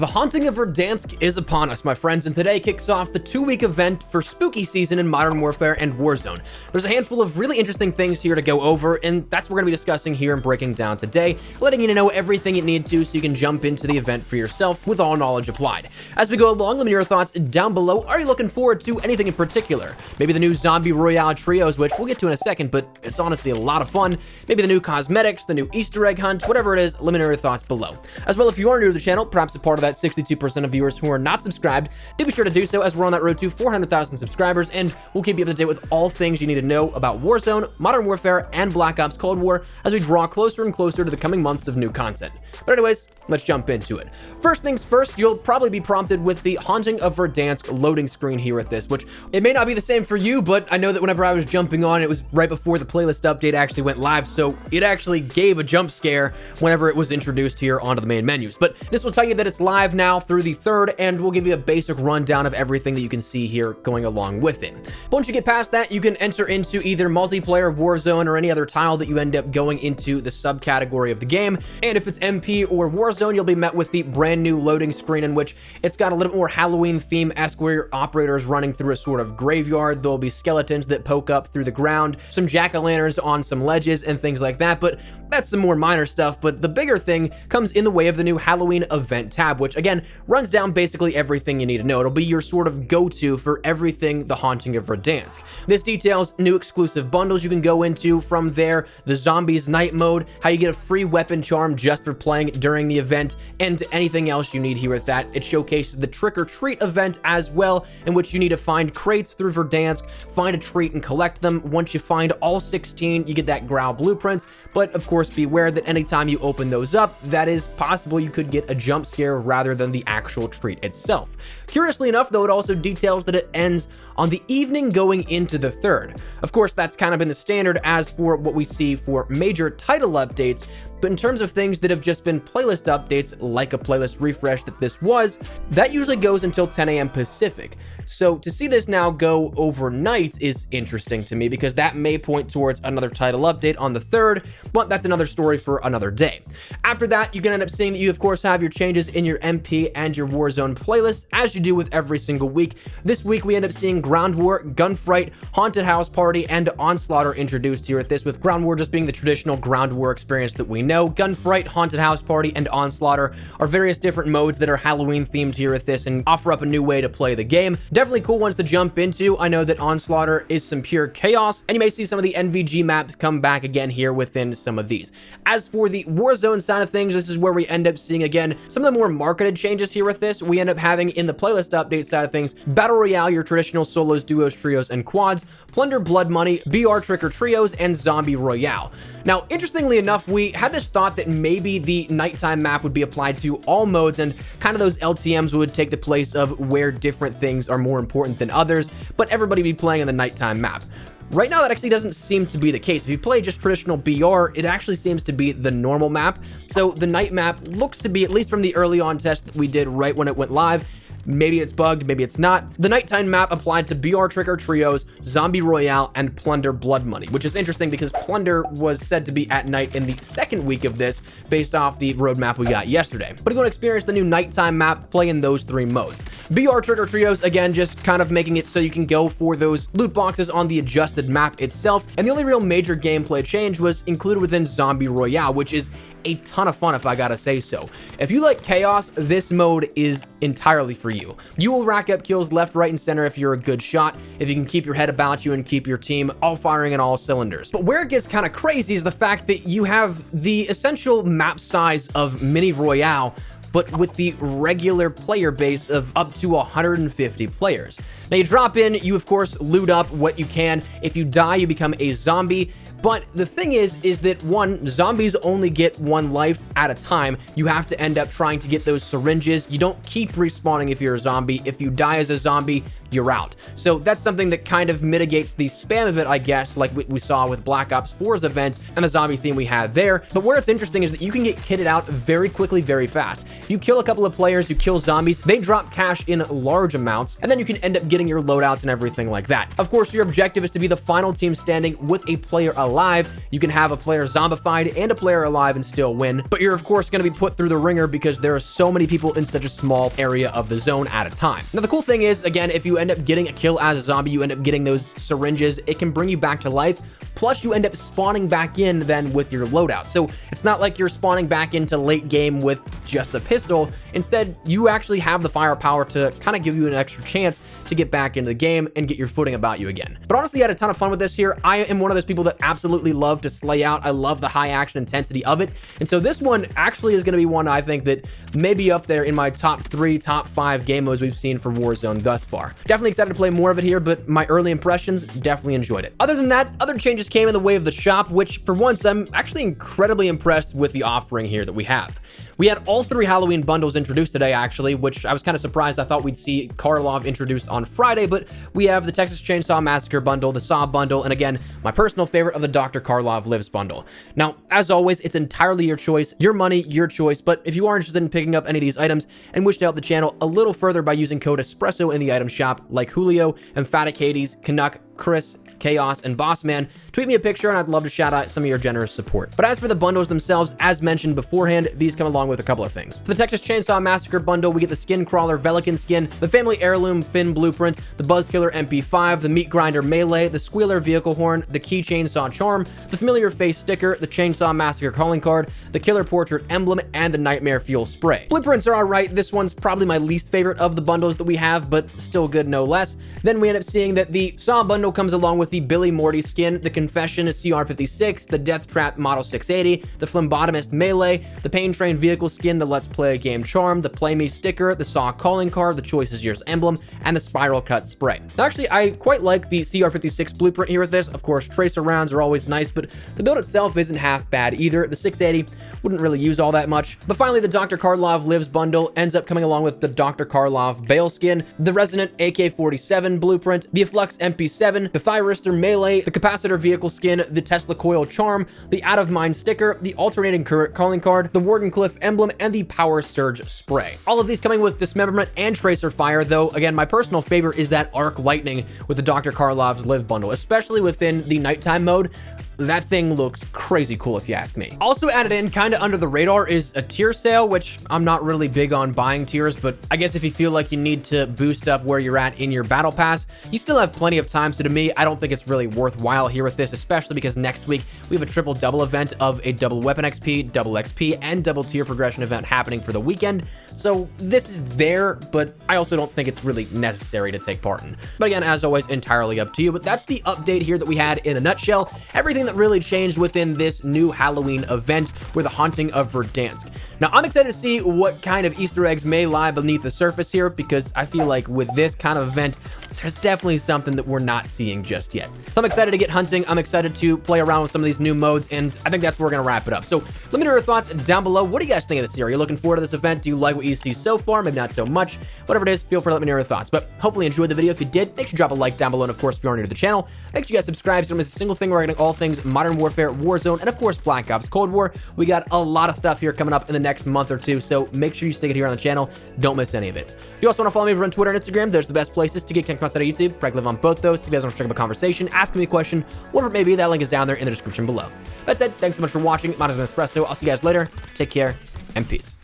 The Haunting of Verdansk is upon us, my friends, and today kicks off the 2-week event for spooky season in Modern Warfare and Warzone. There's a handful of really interesting things here to go over, and that's what we're going to be discussing here and breaking down today, letting you know everything you need to so you can jump into the event for yourself with all knowledge applied. As we go along, let me know your thoughts down below. Are you looking forward to anything in particular? Maybe the new Zombie Royale trios, which we'll get to in a second, but it's honestly a lot of fun. Maybe the new cosmetics, the new Easter egg hunt, whatever it is, let me know your thoughts below. As well, if you are new to the channel, perhaps a part of that 62% of viewers who are not subscribed, do be sure to do so as we're on that road to 400,000 subscribers, and we'll keep you up to date with all things you need to know about Warzone, Modern Warfare, and Black Ops Cold War as we draw closer and closer to the coming months of new content. But anyways, let's jump into it. First things first, you'll probably be prompted with the Haunting of Verdansk loading screen here with this, which it may not be the same for you, but I know that whenever I was jumping on, it was right before the playlist update actually went live, so it actually gave a jump scare whenever it was introduced here onto the main menus. But this will tell you that it's live now through the 3rd, and we'll give you a basic rundown of everything that you can see here going along with it. But once you get past that, you can enter into either multiplayer, Warzone, or any other tile that you end up going into the subcategory of the game. And if it's MP or Warzone, you'll be met with the brand new loading screen in which it's got a little bit more Halloween theme-esque where your operator is running through a sort of graveyard. There'll be skeletons that poke up through the ground, some jack-o'-lanterns on some ledges and things like that, but that's some more minor stuff. But the bigger thing comes in the way of the new Halloween event tab, which again runs down basically everything you need to know. It'll be your sort of go-to for everything The Haunting of Verdansk. This details new exclusive bundles you can go into from there, the Zombies Night mode, how you get a free weapon charm just for playing during the event, and anything else you need here with that. It showcases the Trick or Treat event as well, in which you need to find crates through Verdansk, find a treat and collect them. Once you find all 16, you get that Growl blueprints, but of course beware that anytime you open those up, that is possible you could get a jump scare rather than the actual treat itself. Curiously enough, though, it also details that it ends on the evening going into the 3rd. Of course, that's kind of been the standard as for what we see for major title updates, but in terms of things that have just been playlist updates, like a playlist refresh that this was, that usually goes until 10 a.m. Pacific. So to see this now go overnight is interesting to me because that may point towards another title update on the 3rd, but that's another story for another day. After that, you can end up seeing that you, of course, have your changes in your MP and your Warzone playlist, as you do with every single week. This week, we end up seeing Ground War, Gunfight, Haunted House Party, and Onslaught are introduced here at this, with Ground War just being the traditional Ground War experience that we know. Gunfight, Haunted House Party, and Onslaught are various different modes that are Halloween themed here at this and offer up a new way to play the game. Definitely cool ones to jump into. I know that Onslaught is some pure chaos, and you may see some of the NVG maps come back again here within some of these. As for the Warzone side of things, this is where we end up seeing again some of the more marketed changes here with this. We end up having in the playlist update side of things, Battle Royale, your traditional solos, duos, trios, and quads, Plunder Blood Money, BR Trick or Trios, and Zombie Royale. Now, interestingly enough, we had this thought that maybe the nighttime map would be applied to all modes and kind of those LTMs would take the place of where different things are more important than others, but everybody be playing on the nighttime map. Right now, that actually doesn't seem to be the case. If you play just traditional BR, it actually seems to be the normal map. So the night map looks to be, at least from the early on test that we did right when it went live, maybe it's bugged, maybe it's not. The nighttime map applied to BR Trick or Trios, Zombie Royale, and Plunder Blood Money, which is interesting because Plunder was said to be at night in the 2nd week of this based off the roadmap we got yesterday. But if you want to experience the new nighttime map, play in those 3 modes. BR Trick or Trios, again, just kind of making it so you can go for those loot boxes on the adjusted map itself. And the only real major gameplay change was included within Zombie Royale, which is a ton of fun if I gotta say so. If you like chaos, this mode is entirely for you. You will rack up kills left, right, and center if you're a good shot, if you can keep your head about you and keep your team all firing on all cylinders. But where it gets kind of crazy is the fact that you have the essential map size of Mini Royale, but with the regular player base of up to 150 players. Now you drop in, you of course loot up what you can. If you die, you become a zombie. But the thing is that one, zombies only get 1 life at a time. You have to end up trying to get those syringes. You don't keep respawning if you're a zombie. If you die as a zombie, you're out. So that's something that kind of mitigates the spam of it, I guess, like we saw with Black Ops 4's event and the zombie theme we had there. But where it's interesting is that you can get kitted out very quickly, very fast. You kill a couple of players, you kill zombies, they drop cash in large amounts, and then you can end up getting your loadouts and everything like that. Of course, your objective is to be the final team standing with a player alive. You can have a player zombified and a player alive and still win, but you're of course going to be put through the ringer because there are so many people in such a small area of the zone at a time. Now, the cool thing is, again, if you end up getting a kill as a zombie, you end up getting those syringes, it can bring you back to life. Plus, you end up spawning back in then with your loadout. So it's not like you're spawning back into late game with just a pistol. Instead, you actually have the firepower to kind of give you an extra chance to get back into the game and get your footing about you again. But honestly, I had a ton of fun with this here. I am one of those people that absolutely love to slay out. I love the high action intensity of it. And so this one actually is going to be one I think that may be up there in my top 3, top 5 game modes we've seen for Warzone thus far. Definitely excited to play more of it here, but my early impressions, definitely enjoyed it. Other than that, other changes came in the way of the shop, which for once, I'm actually incredibly impressed with the offering here that we have. We had all 3 Halloween bundles introduced today, actually, which I was kind of surprised. I thought we'd see Karlov introduced on Friday, but we have the Texas Chainsaw Massacre bundle, the Saw bundle, and again, my personal favorite of the Dr. Karlov Lives bundle. Now, as always, it's entirely your choice, your money, your choice, but if you are interested in picking up any of these items and wish to help the channel a little further by using code ESPRESSO in the item shop, like Julio, Emphatic Hades, Canuck, Chris, Chaos, and Bossman, tweet me a picture and I'd love to shout out some of your generous support. But as for the bundles themselves, as mentioned beforehand, these come along with a couple of things. For the Texas Chainsaw Massacre bundle, we get the Skin Crawler Velikan skin, the Family Heirloom Finn Blueprint, the Buzzkiller MP5, the Meat Grinder Melee, the Squealer Vehicle Horn, the Key Chainsaw Charm, the Familiar Face sticker, the Chainsaw Massacre calling card, the Killer Portrait emblem, and the Nightmare Fuel spray. Blueprints are alright. This one's probably my least favorite of the bundles that we have, but still good no less. Then we end up seeing that the Saw bundle comes along with the Billy Morty skin, the Confession CR56, the Death Trap Model 680, the Phlebotomist Melee, the Pain Train Vehicle skin, the Let's Play a Game charm, the Play Me sticker, the Saw calling card, the Choice is Yours emblem, and the Spiral Cut spray. Now, actually, I quite like the CR56 blueprint here with this. Of course, tracer rounds are always nice, but the build itself isn't half bad either. The 680 wouldn't really use all that much. But finally, the Dr. Karlov Lives bundle ends up coming along with the Dr. Karlov Bale skin, the Resonant AK-47 blueprint, the Flux MP7, the Thyristor Melee, the Capacitor Vehicle skin, the Tesla Coil charm, the Out of Mind sticker, the Alternating Current calling card, the Wardenclyffe emblem, and the Power Surge spray. All of these coming with Dismemberment and Tracer Fire, though, again, my personal favorite is that Arc Lightning with the Dr. Karlov's Live bundle, especially within the nighttime mode. That thing looks crazy cool if you ask me. Also added in kind of under the radar is a tier sale, which I'm not really big on buying tiers, but I guess if you feel like you need to boost up where you're at in your battle pass, you still have plenty of time. So to me, I don't think it's really worthwhile here with this, especially because next week we have a triple double event of a double weapon XP, double XP, and double tier progression event happening for the weekend. So this is there, but I also don't think it's really necessary to take part in. But again, as always, entirely up to you. But that's the update here that we had in a nutshell. Everything that really changed within this new Halloween event with the Haunting of Verdansk. Now, I'm excited to see what kind of Easter eggs may lie beneath the surface here, because I feel like with this kind of event, there's definitely something that we're not seeing just yet. So I'm excited to get hunting. I'm excited to play around with some of these new modes, and I think that's where we're going to wrap it up. So let me know your thoughts down below. What do you guys think of this year? Are you looking forward to this event? Do you like what you see so far? Maybe not so much. Whatever it is, feel free to let me know your thoughts. But hopefully you enjoyed the video. If you did, make sure to drop a like down below. And of course, if you're new to the channel, make sure you guys subscribe so you don't miss a single thing. We're getting all things Modern Warfare, Warzone, and of course, Black Ops Cold War. We got a lot of stuff here coming up in the next month or two, so make sure you stick it here on the channel. Don't miss any of it. If you also want to follow me over on Twitter and Instagram, there's the best places to get connected outside of YouTube. I live on both those. So if you guys want to check up a conversation, ask me a question, whatever it may be, that link is down there in the description below. That's it. Thanks so much for watching. My name is Espresso. I'll see you guys later. Take care and peace.